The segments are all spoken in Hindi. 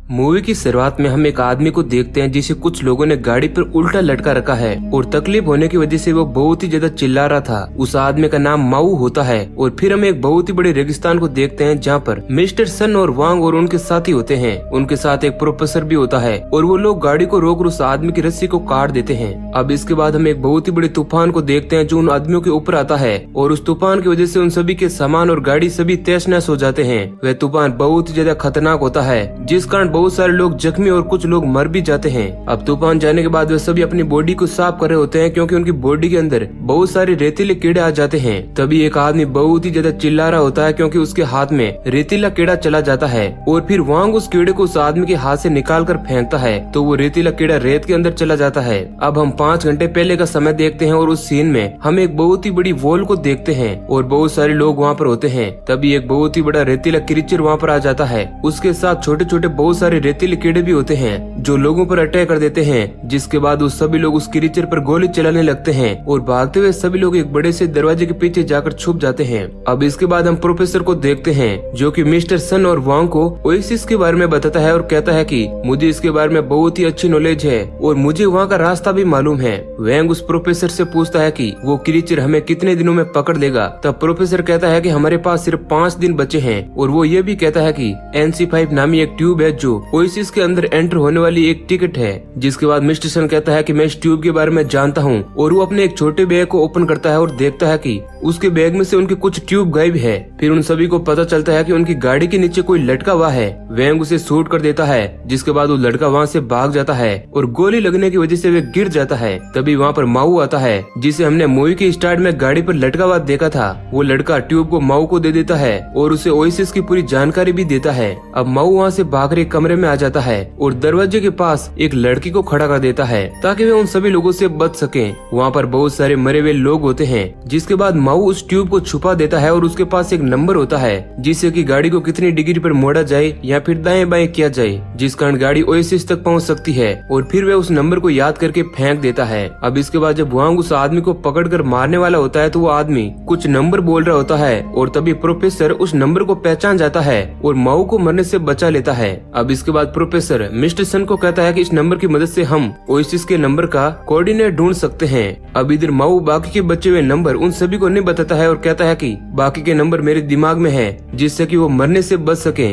मूवी की शुरुआत में हम एक आदमी को देखते हैं जिसे कुछ लोगों ने गाड़ी पर उल्टा लटका रखा है और तकलीफ होने की वजह से वो बहुत ही ज्यादा चिल्ला रहा था। उस आदमी का नाम माऊ होता है। और फिर हम एक बहुत ही बड़े रेगिस्तान को देखते हैं जहाँ पर मिस्टर सन और वांग और उनके साथी होते हैं। उनके साथ एक प्रोफेसर भी होता है और वो लोग गाड़ी को रोक उस आदमी की रस्सी को काट देते हैं। अब इसके बाद हम एक बहुत ही बड़े तूफान को देखते हैं जो उन आदमियों के ऊपर आता है और उस तूफान की वजह से उन सभी के सामान और गाड़ी सभी तहस नहस हो जाते हैं। वह तूफान बहुत ही ज्यादा खतरनाक होता है जिस कारण बहुत सारे लोग जख्मी और कुछ लोग मर भी जाते हैं। अब तूफान जाने के बाद वे सभी अपनी बॉडी को साफ कर रहे होते हैं क्योंकि उनकी बॉडी के अंदर बहुत सारे रेतीले कीड़े आ जाते हैं। तभी एक आदमी बहुत ही ज्यादा चिल्ला रहा होता है क्योंकि उसके हाथ में रेतीला कीड़ा चला जाता है और फिर वांग उस कीड़े को उस आदमी के हाथ से निकाल कर फेंकता है तो वो रेतीला कीड़ा रेत के अंदर चला जाता है। अब हम 5 घंटे पहले का समय देखते हैं और उस सीन में हम एक बहुत ही बड़ी वॉल को देखते हैं और बहुत सारे लोग वहाँ पर होते हैं। तभी एक बहुत ही बड़ा रेतीला क्रीचर वहाँ पर आ जाता है। उसके साथ छोटे छोटे बहुत सारे रेतीले कीड़े भी होते हैं जो लोगों पर अटैक कर देते हैं। जिसके बाद उस सभी लोग उस क्रीचर पर गोली चलाने लगते हैं और भागते हुए सभी लोग एक बड़े से दरवाजे के पीछे जाकर छुप जाते हैं। अब इसके बाद हम प्रोफेसर को देखते हैं जो कि मिस्टर सन और वांग को ओएसिस के बारे में बताता है और कहता है कि मुझे इसके बारे में बहुत ही अच्छी नॉलेज है और मुझे वहाँ का रास्ता भी मालूम है। वांग उस प्रोफेसर से पूछता है कि वो क्रीचर हमें कितने दिनों में पकड़ लेगा। तब प्रोफेसर कहता है कि हमारे पास सिर्फ 5 दिन बचे हैं और वो ये भी कहता है कि NC5 नामी एक ट्यूब है जो ओएसिस के अंदर एंटर होने वाली एक टिकट है। जिसके बाद मिस्टर सन कहता है कि मैं इस ट्यूब के बारे में जानता हूँ और वो अपने एक छोटे बैग को ओपन करता है और देखता है कि उसके बैग में से उनके कुछ ट्यूब गायब है। फिर उन सभी को पता चलता है कि उनकी गाड़ी के नीचे कोई लड़का हुआ है। वैंग उसे शूट कर देता है जिसके बाद वो लड़का वहाँ से भाग जाता है और गोली लगने की वजह से वे गिर जाता है। तभी वहाँ पर माऊ आता है जिसे हमने मूवी के स्टार्ट में गाड़ी पर लटका हुआ देखा था। वो लड़का ट्यूब को माऊ को दे देता है और उसे ओएसिस की पूरी जानकारी भी देता है। अब माऊ वहाँ से भाग रहे कमरे में आ जाता है और दरवाजे के पास एक लड़की को खड़ा कर देता है ताकि वे उन सभी लोगों से बच सकें। वहाँ पर बहुत सारे मरे हुए लोग होते हैं। जिसके बाद माऊ उस ट्यूब को छुपा देता है और उसके पास एक नंबर होता है जिससे कि गाड़ी को कितनी डिग्री पर मोड़ा जाए या फिर दाएं बाएं किया जाए जिस कारण गाड़ी ओएसिस तक पहुँच सकती है और फिर वह उस नंबर को याद करके फेंक देता है। अब इसके बाद जब वांग उस आदमी को पकड़कर मारने वाला होता है तो वो आदमी कुछ नंबर बोल रहा होता है और तभी प्रोफेसर उस नंबर को पहचान जाता है और माऊ को मरने से बचा लेता है। अब इसके बाद प्रोफेसर मिस्टर सन को कहता है कि इस नंबर की मदद से हम ओएसिस के नंबर का कोऑर्डिनेट ढूंढ सकते हैं। अब इधर माऊ बाकी के बचे हुए नंबर उन सभी को नहीं बताता है और कहता है कि बाकी के नंबर मेरे दिमाग में है जिससे कि वो मरने से बच सके।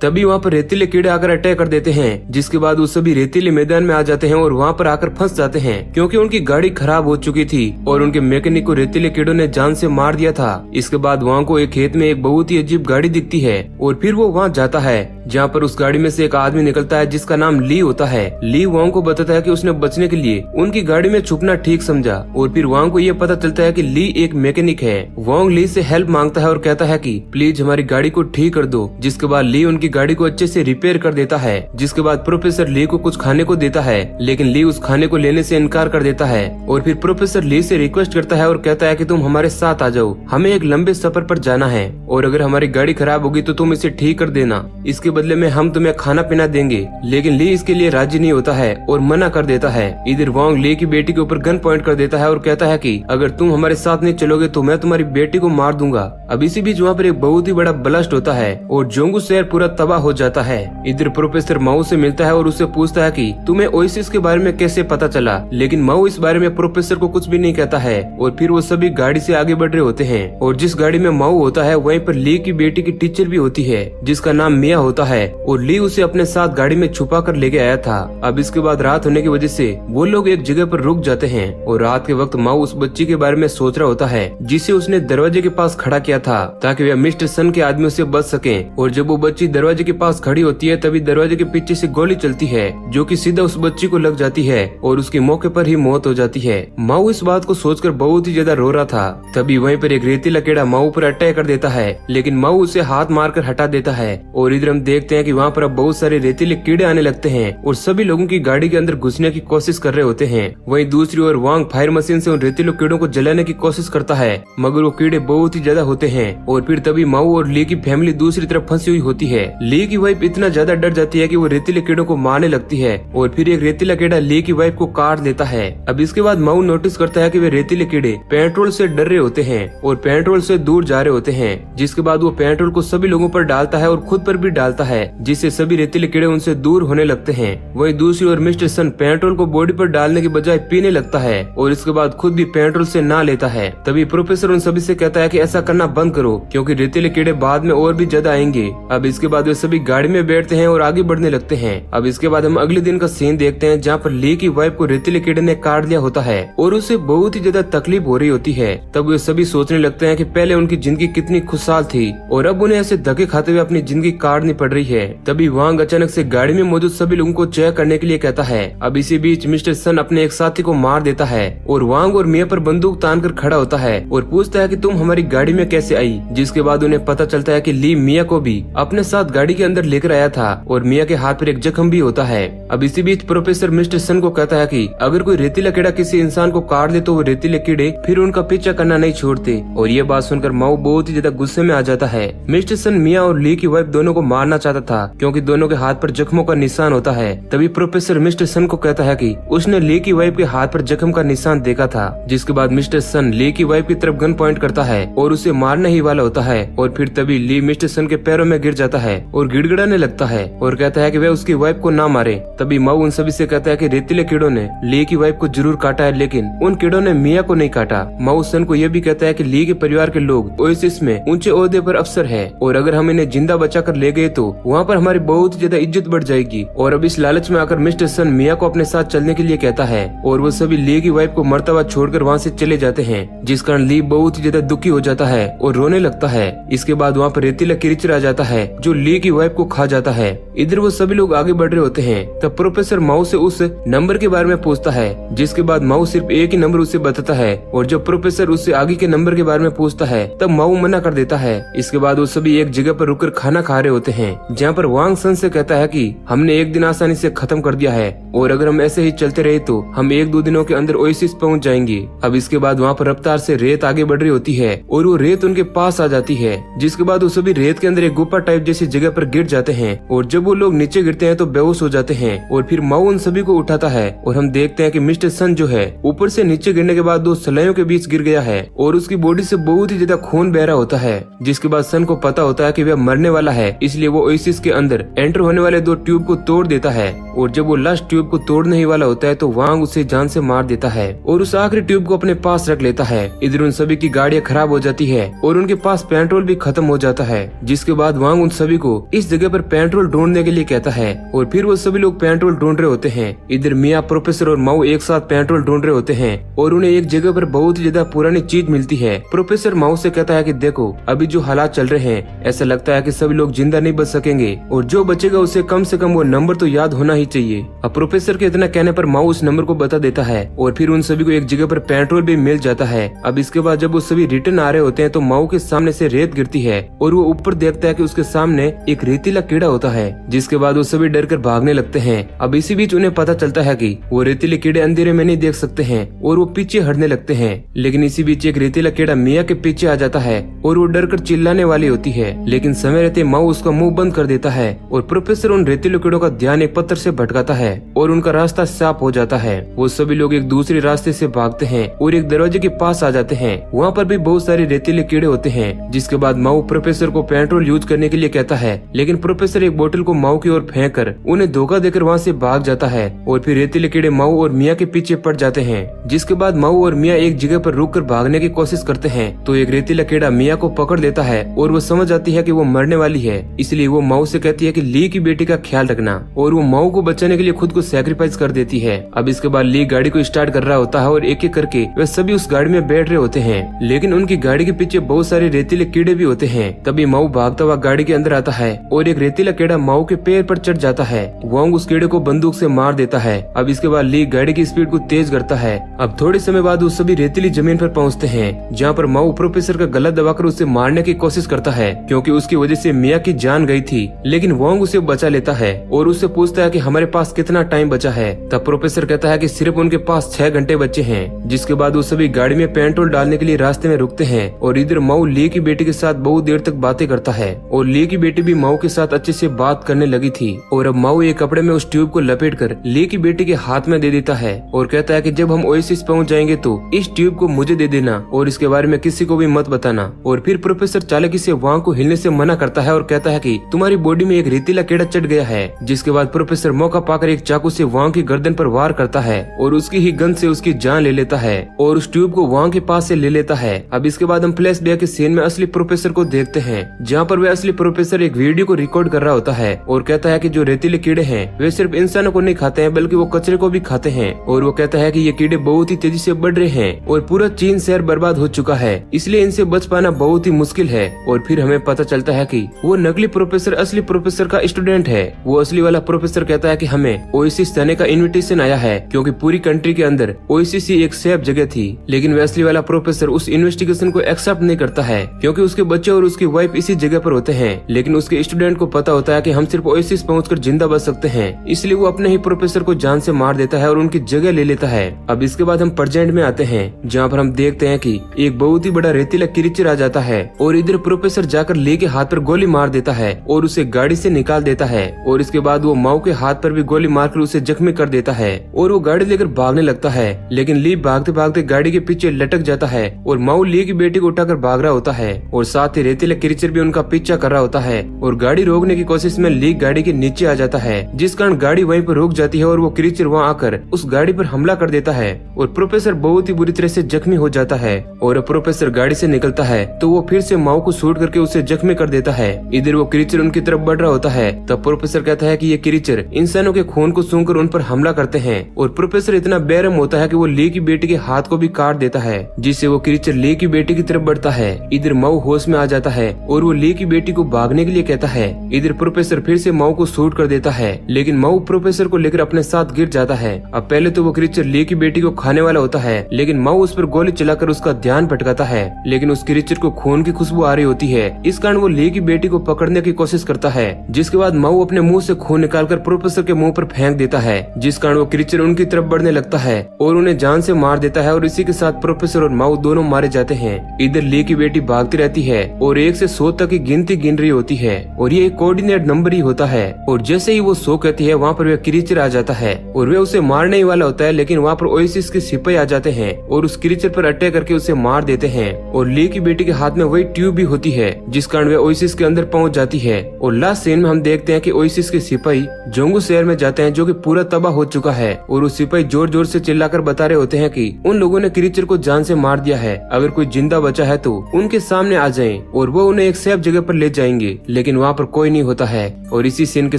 तभी वहाँ पर रेतीले कीड़े आकर अटैक कर देते हैं जिसके बाद वो सभी रेतीले मैदान में आ जाते हैं और वहाँ पर आकर फंस जाते हैं क्योंकि उनकी गाड़ी खराब हो चुकी थी और उनके मैकेनिक को रेतीले कीड़ों ने जान से मार दिया था। इसके बाद वहाँ को एक खेत में एक बहुत ही अजीब गाड़ी दिखती है और फिर वो वहाँ जाता है जहाँ पर उस गाड़ी में से एक आदमी निकलता है जिसका नाम ली होता है। ली वांग को बताता है कि उसने बचने के लिए उनकी गाड़ी में छुपना ठीक समझा और फिर वांग को ये पता चलता है कि ली एक मैकेनिक है। वांग ली से हेल्प मांगता है और कहता है कि प्लीज हमारी गाड़ी को ठीक कर दो। जिसके बाद ली उनकी गाड़ी को अच्छे से रिपेयर कर देता है। जिसके बाद प्रोफेसर ली को कुछ खाने को देता है लेकिन ली उस खाने को लेने से इनकार कर देता है और फिर प्रोफेसर ली से रिक्वेस्ट करता है और कहता है कि तुम हमारे साथ आ जाओ, हमें एक लंबे सफर पर जाना है और अगर हमारी गाड़ी खराब होगी तो तुम इसे ठीक कर देना, इसके बदले में हम तुम्हें खाना पीना देंगे। लेकिन ली इसके लिए राजी नहीं होता है और मना कर देता है। इधर वांग ली की बेटी के ऊपर गन पॉइंट कर देता है और कहता है कि अगर तुम हमारे साथ नहीं चलोगे तो मैं तुम्हारी बेटी को मार दूंगा। अब इसी बीच वहाँ पर एक बहुत ही बड़ा ब्लास्ट होता है और जोंगू शहर पूरा तबाह हो जाता है। इधर प्रोफेसर माऊ से मिलता है और उससे पूछता है कि तुम्हें ओएसिस के बारे में कैसे पता चला। लेकिन माऊ इस बारे में प्रोफेसर को कुछ भी नहीं कहता है और फिर वो सभी गाड़ी से आगे बढ़ रहे होते हैं और जिस गाड़ी में माऊ होता है वहीं पर ली की बेटी की टीचर भी होती है जिसका नाम मिया होता है और ली उसे अपने साथ गाड़ी में छुपा कर लेके आया था। अब इसके बाद रात होने की वजह से वो लोग एक जगह पर रुक जाते हैं और रात के वक्त माऊ उस बच्ची के बारे में सोच रहा होता है जिसे उसने दरवाजे के पास खड़ा किया था ताकि वह मिस्टर सन के आदमियों से बच सके। और जब वो बच्ची दरवाजे के पास खड़ी होती है तभी दरवाजे के पीछे से गोली चलती है जो कि सीधा उस बच्ची को लग जाती है और उसकी मौके पर ही मौत हो जाती है। माऊ इस बात को सोचकर बहुत ही ज्यादा रो रहा था। तभी वहीं पर एक रेतीला कीड़ा माऊ पर अटैक कर देता है लेकिन माऊ उसे हाथ मारकर हटा देता है और इधर हम देखते हैं कि वहाँ पर अब बहुत सारे रेतीले कीड़े आने लगते हैं और सभी लोगों की गाड़ी के अंदर घुसने की कोशिश कर रहे होते हैं। वहीं दूसरी ओर वांग फायर मशीन से उन रेतीले कीड़ों को जलाने की कोशिश करता है मगर वो कीड़े बहुत ही ज्यादा होते हैं। और फिर तभी माऊ और ली की फैमिली दूसरी तरफ फंसी हुई होती है। ली की वाइफ इतना ज्यादा डर जाती है कि वो रेतीले कीड़ों को मारने लगती है और फिर एक रेतीला कीड़ा ली की वाइफ को काट देता है। अब इसके बाद माऊ नोटिस करता है कि वे रेतीले कीड़े पेट्रोल से डर रहे होते हैं और पेट्रोल से दूर जा रहे होते हैं। जिसके बाद वो पेट्रोल को सभी लोगों पर डालता है और खुद पर भी डालता है, जिससे सभी रेतीले कीड़े उनसे दूर होने लगते हैं। वहीं दूसरी ओर मिस्टर सन पेट्रोल को बॉडी पर डालने की बजाय पीने लगता है और इसके बाद खुद भी पेट्रोल से नहा लेता है। तभी प्रोफेसर उन सभी से कहता है कि ऐसा करना बंद करो, क्योंकि रेतीले कीड़े बाद में और भी ज्यादा आएंगे। अब इसके बाद वे सभी गाड़ी में बैठते हैं और आगे बढ़ने लगते हैं। अब इसके बाद हम अगले दिन का सीन देखते हैं, जहाँ पर ली की वाइफ को रेतीले कीड़े ने काट लिया होता है और उसे बहुत ही ज्यादा तकलीफ हो रही होती है। तब वे सभी सोचने लगते हैं कि पहले उनकी जिंदगी कितनी खुशहाल थी और अब उन्हें ऐसे धक्के खाते हुए अपनी जिंदगी काटनी पड़ रही है। तभी वांग अचानक से गाड़ी में मौजूद सभी लोगों को चेक करने के लिए कहता है। अब इसी बीच मिस्टर सन अपने एक साथी को मार देता है और वांग और मिया पर बंदूक तान कर खड़ा होता है और पूछता है कि तुम हमारी गाड़ी में कैसे आई। जिसके बाद उन्हें पता चलता है कि ली मिया को भी अपने साथ गाड़ी के अंदर लेकर आया था और मिया के हाथ पर एक जख्म भी होता है। अब इसी बीच प्रोफेसर मिस्टर सन को कहता है कि अगर कोई रेतीला कीड़ा किसी इंसान को काट दे तो वो रेतीले कीड़े फिर उनका पीछा करना नहीं छोड़ते। और ये बात सुनकर माओ बहुत ही ज्यादा गुस्से में आ जाता है। मिस्टर सन मिया और ली की वाइफ दोनों को मारना चाहता था, क्योंकि दोनों के हाथ पर जख्मों का निशान होता है। तभी प्रोफेसर मिस्टर सन को कहता है कि उसने ली की वाइफ के हाथ पर जख्म का निशान देखा था। जिसके बाद मिस्टर सन ली की वाइफ की तरफ गन पॉइंट करता है और उसे मारने ही वाला होता है और फिर तभी ली मिस्टर सन के पैरों में गिर जाता है और गिड़गिड़ाने लगता है और कहता है कि वह उसकी वाइफ को ना मारे। तभी माऊ उन सभी से कहता है कि रेतीले कीड़ों ने ली की वाइफ को जरूर काटा है, लेकिन उन कीड़ों ने मिया को नहीं काटा। माऊ सन को यह भी कहता है कि ली के परिवार के लोग ओएसिस में ऊंचे ओहदे पर अफसर है और अगर हम इन्हें जिंदा बचा कर ले गए तो वहाँ पर हमारी बहुत ही ज्यादा इज्जत बढ़ जाएगी। और अब इस लालच में आकर मिस्टर सन मिया को अपने साथ चलने के लिए कहता है और वो सभी ली की वाइफ को मरता हुआ छोड़कर वहाँ से चले जाते हैं, जिस कारण ली बहुत ही ज्यादा दुखी हो जाता है और रोने लगता है। इसके बाद वहाँ पर रेतीला क्रीचर आ जाता है जो ली की वाइफ को खा जाता है। इधर वो सभी लोग आगे बढ़ रहे होते हैं, तब प्रोफेसर माऊ से उस नंबर के बारे में पूछता है, जिसके बाद माऊ सिर्फ एक ही नंबर उसे बताता है और जब प्रोफेसर उससे आगे के नंबर के बारे में पूछता है तब माऊ मना कर देता है। इसके बाद वो सभी एक जगह पर रुककर खाना खा रहे होते हैं, जहाँ पर वांग सन से कहता है कि हमने एक दिन आसानी से खत्म कर दिया है और अगर हम ऐसे ही चलते रहे तो हम 1-2 दिनों के अंदर ओएसिस पहुंच जाएंगे। अब इसके बाद वहाँ पर रफ्तार से रेत आगे बढ़ रही होती है और वो रेत उनके पास आ जाती है, जिसके बाद वो सभी रेत के अंदर एक गुफा टाइप जैसी जगह पर गिर जाते हैं और जब वो लोग नीचे गिरते हैं तो बेहोश हो जाते हैं। और फिर माऊ उन सभी को उठाता है और हम देखते हैं कि मिस्टर सन जो है ऊपर से नीचे गिरने के बाद 2 सलाइयों के बीच गिर गया है और उसकी बॉडी से बहुत ही ज्यादा खून बह रहा होता है। जिसके बाद सन को पता होता है कि वह मरने वाला है, इसलिए वो ओएसिस के अंदर एंटर होने वाले 2 ट्यूब को तोड़ देता है और जब वो लास्ट ट्यूब को तोड़ने ही वाला होता है तो वांग उसे जान से मार देता है और उस आखिरी ट्यूब को अपने पास रख लेता है। इधर उन सभी की गाड़ियां खराब हो जाती है और उनके पास पेट्रोल भी खत्म हो जाता है, जिसके बाद वांग उन सभी को इस जगह पर पेट्रोल ढूंढने के लिए कहता है और फिर वो सभी लोग पेट्रोल ढूंढ रहे होते हैं। इधर मिया, प्रोफेसर और माऊ एक साथ पेट्रोल ढूंढ रहे होते हैं और उन्हें एक जगह पर बहुत ही ज्यादा पुरानी चीज मिलती है। प्रोफेसर माऊ से कहता है कि देखो अभी जो हालात चल रहे हैं ऐसा लगता है कि सभी लोग जिंदा नहीं बच सकेंगे और जो बचेगा उसे कम से कम वो नंबर तो याद होना ही चाहिए। अब प्रोफेसर के इतना कहने पर माऊ उस नंबर को बता देता है और फिर उन सभी को एक जगह पर पेट्रोल भी मिल जाता है। अब इसके बाद जब वो सभी रिटर्न आ रहे होते हैं तो माऊ के सामने से रेत गिरती है और वो ऊपर देखता है कि उसके सामने एक रेतीला कीड़ा होता है, जिसके बाद वो सभी डर कर भागने लगते हैं। अब इसी बीच उन्हें पता चलता है कि वो रेतीले कीड़े अंधेरे में नहीं देख सकते हैं और वो पीछे हटने लगते हैं, लेकिन इसी बीच एक रेतीला कीड़ा मिया के पीछे आ जाता है और वो डर कर चिल्लाने वाली होती है, लेकिन समय रहते माऊ उसका मुंह बंद कर देता है और प्रोफेसर उन रेतीले कीड़ों का ध्यान एक पत्थर से भटकाता है और उनका रास्ता साफ हो जाता है। वो सभी लोग एक दूसरे रास्ते से भागते हैं और एक दरवाजे के पास आ जाते हैं। वहाँ पर भी बहुत सारे रेतीले कीड़े होते हैं, जिसके बाद माऊ प्रोफेसर को पेट्रोल यूज करने के लिए कहता है, लेकिन प्रोफेसर एक बोतल को माऊ की ओर फेंक कर उन्हें धोखा देकर वहाँ से भाग जाता है और फिर रेतीले कीड़े माऊ और मिया के पीछे पड़ जाते हैं। जिसके बाद माऊ और मिया एक जगह पर रुक कर भागने की कोशिश करते हैं तो एक रेतीला कीड़ा मिया को पकड़ लेता है और वो समझ जाती है कि वो मरने वाली है, इसलिए वो माऊ से कहती है कि ली की बेटी का ख्याल रखना और वो माऊ को बचाने के लिए खुद को सैक्रिफाइस कर देती है। अब इसके बाद ली गाड़ी को स्टार्ट कर रहा होता है और एक एक करके वे सभी उस गाड़ी में बैठ रहे होते हैं, लेकिन उनकी गाड़ी के पीछे बहुत सारे रेतीले कीड़े भी होते हैं। तभी माऊ भागता हुआ गाड़ी के अंदर आता है और एक रेतीला कीड़ा माऊ के पैर पर चढ़ जाता है। वांग उस कीड़े को बंदूक से मार देता है। अब इसके बाद ली गाड़ी की स्पीड को तेज करता है। अब थोड़े समय बाद वो सभी रेतीली जमीन पर पहुंचते हैं, जहाँ पर माऊ प्रोफेसर का गला दबाकर उसे मारने की कोशिश करता है, क्योंकि उसकी वजह से मिया की जान गई थी, लेकिन वांग उसे बचा लेता है और उससे पूछता है कि हमारे पास कितना टाइम बचा है। तब प्रोफेसर कहता है कि सिर्फ उनके पास 6 घंटे बचे हैं। जिसके बाद वो सभी गाड़ी में पेट्रोल डालने के लिए रास्ते में रुकते हैं और इधर माऊ ली की बेटी के साथ बहुत देर तक बातें करता है और ली की बेटी भी माऊ के साथ अच्छे से बात करने लगी थी। और अब माऊ एक कपड़े में उस ट्यूब को लपेटकर ली की बेटी के हाथ में दे देता है और कहता है कि जब हम ओएसिस पहुंच जाएंगे तो इस ट्यूब को मुझे दे देना और इसके बारे में किसी को भी मत बताना। और फिर प्रोफेसर चालाकी से वांग को हिलने से मना करता है और कहता है कि तुम्हारी बॉडी में एक रेतीला कीड़ा चढ़ गया है। जिसके बाद प्रोफेसर मौका पाकर एक चाकू से वांग की गर्दन पर वार करता है और उसकी ही गन से उसकी जान ले लेता है और उस ट्यूब को वांग के पास से ले लेता है। अब इसके बाद हम फ्लैशबैक के सीन में असली प्रोफेसर को देखते हैं, जहाँ पर वह असली प्रोफेसर एक वीडियो को रिकॉर्ड कर रहा होता है और कहता है कि जो रेतीले कीड़े हैं वे सिर्फ इंसानों को नहीं खाते हैं बल्कि वो कचरे को भी खाते हैं। और वो कहता है कि ये कीड़े बहुत ही तेजी से बढ़ रहे हैं और पूरा चीन शहर बर्बाद हो चुका है, इसलिए इनसे बच पाना बहुत ही मुश्किल है। और फिर हमें पता चलता है कि वो नकली प्रोफेसर असली प्रोफेसर का स्टूडेंट है। वो असली वाला प्रोफेसर कहता है कि हमें ओएसिस जाने का इनविटेशन आया है क्योंकि पूरी कंट्री के अंदर ओएसिस ही एक सेफ जगह थी। लेकिन वह असली वाला प्रोफेसर उस इन्वेस्टिगेशन को एक्सेप्ट नहीं करता है क्योंकि उसके बच्चे और उसकी वाइफ इसी जगह पर होते हैं। लेकिन उसके स्टूडेंट को पता होता है कि हम सिर्फ ओएसिस पहुंचकर जिंदा बच सकते हैं, इसलिए वो अपने ही प्रोफेसर को जान से मार देता है और उनकी जगह ले लेता है। अब इसके बाद हम प्रेजेंट में आते हैं, जहाँ पर हम देखते हैं कि एक बहुत ही बड़ा रेतीला क्रीचर आ जाता है और इधर प्रोफेसर जाकर ली के हाथ पर गोली मार देता है और उसे गाड़ी से निकाल देता है। और इसके बाद वो माऊ के हाथ पर भी गोली मारकर उसे जख्मी कर देता है और वो गाड़ी लेकर भागने लगता है। लेकिन ली भागते भागते गाड़ी के पीछे लटक जाता है और माऊ ली की बेटी को उठाकर भाग रहा होता है और साथ ही रेतीला क्रीचर भी उनका पीछा कर रहा होता है। और गाड़ी रोकने की कोशिश में ली गाड़ी के नीचे आ जाता है, जिस कारण गाड़ी वहीं पर रुक जाती है और वो क्रीचर वहाँ आकर उस गाड़ी पर हमला कर देता है और प्रोफेसर बहुत ही बुरी तरह से जख्मी हो जाता है। और प्रोफेसर गाड़ी से निकलता है तो वो फिर से माऊ को शूट करके उसे जख्मी कर देता है। इधर वो क्रीचर उनकी तरफ बढ़ रहा होता है, तब प्रोफेसर कहता है कि ये क्रीचर इंसानों के खून को सूंघकर उन पर हमला करते हैं। और प्रोफेसर इतना बेरहम होता है कि वो ली की बेटी के हाथ को भी काट देता है, जिससे वो क्रीचर ली की बेटी की तरफ बढ़ता है। इधर माऊ होश में आ जाता है और वो ली की बेटी को भागने के लिए कहता है। इधर प्रोफेसर फिर से माऊ को शूट कर देता है, लेकिन माऊ प्रोफेसर को लेकर अपने साथ गिर जाता है। अब पहले तो वो क्रीचर ली की बेटी को खाने वाला होता है, लेकिन माऊ उस पर गोली चलाकर उसका ध्यान भटकाता है। लेकिन उस क्रीचर को खून की खुशबू आ रही होती है, इस कारण वो ली की बेटी को पकड़ने की कोशिश करता है, जिसके बाद माऊ अपने मुंह से खून निकालकर प्रोफेसर के मुंह पर फेंक देता है, जिस कारण वो क्रीचर उनकी तरफ बढ़ने लगता है और उन्हें जान से मार देता है। और इसी के साथ प्रोफेसर और माऊ दोनों मारे जाते हैं। इधर ली की बेटी भागती रहती है और 1 से 100 तक की गिनती गिन रही होती है और ये एक कोऑर्डिनेट नंबर ही होता है। और जैसे ही वो 100 कहती है, वहाँ पर वह क्रीचर आ जाता है और वे उसे मारने ही वाला होता है, लेकिन वहाँ पर ओएसिस के सिपाही आ जाते हैं और उस क्रीचर पर अटैक करके उसे मार देते हैं। और ली की बेटी के हाथ में वही ट्यूब भी होती है, जिस कारण वे ओएसिस के अंदर पहुंच जाती है। और लास्ट सीन में हम देखते हैं कि ओएसिस के सिपाही जोंगू शहर में जाते हैं, जो कि पूरा तबाह हो चुका है। और उस सिपाही जोर जोर से चिल्लाकर बता रहे होते हैं कि उन लोगों ने क्रीचर को जान से मार दिया है, अगर कोई जिंदा बचा है तो उनके सामने आ जाएं और वो उन्हें एक सेफ जगह पर ले जाएंगे। लेकिन वहाँ पर कोई नहीं होता है और इसी सीन के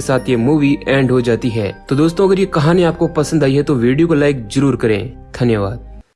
साथ ये मूवी एंड हो जाती है। तो दोस्तों, अगर ये कहानी आपको पसंद आई है तो वीडियो को लाइक जरूर करें। धन्यवाद।